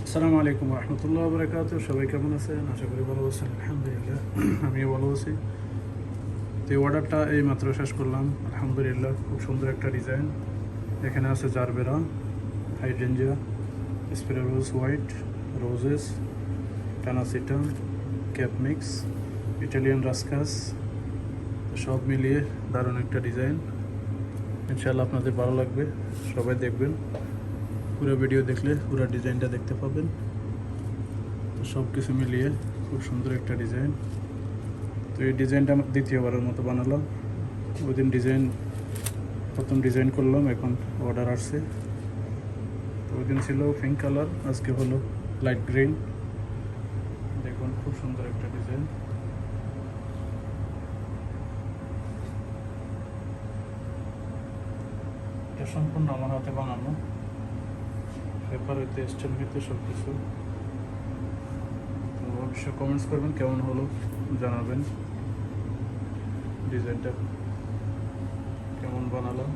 আসসালামু আলাইকুম রহমতুল্লাহ বরকাত। সবাই কেমন আছেন? আশা করি ভালো আছেন। আলহামদুলিল্লাহ আমিও ভালো আছি। তো এই অর্ডারটা এই মাত্র শেষ করলাম। আলহামদুলিল্লাহ খুব সুন্দর একটা ডিজাইন। এখানে আছে gerbera, hydrangea, spray rose white, roses, টানাসিটা, ক্যাপ মিক্স, ইটালিয়ান রাস্কাস, সব মিলিয়ে দারুণ একটা ডিজাইন। ইনশাআল্লাহ আপনাদের ভালো লাগবে, সবাই দেখবেন। পুরো ভিডিও দেখলে পুরো ডিজাইনটা দেখতে পাবেন। তো সব কিছু মিলিয়ে খুব সুন্দর একটা ডিজাইন। তো এই ডিজাইনটা আমার দ্বিতীয়বারের মতো বানালাম। ওই দিন প্রথম ডিজাইন করলাম, এখন অর্ডার আসছে। তো ওই দিন ছিল পিঙ্ক কালার, আজকে হলো লাইট গ্রিন। দেখুন খুব সুন্দর একটা ডিজাইন। এটা সম্পূর্ণ আমার হাতে বানানো, পেপার হইতে স্টেন হইতে সব কিছু। তো অবশ্যই কমেন্টস করবেন কেমন হলো, জানাবেন ডিজাইনটা কেমন বানালাম।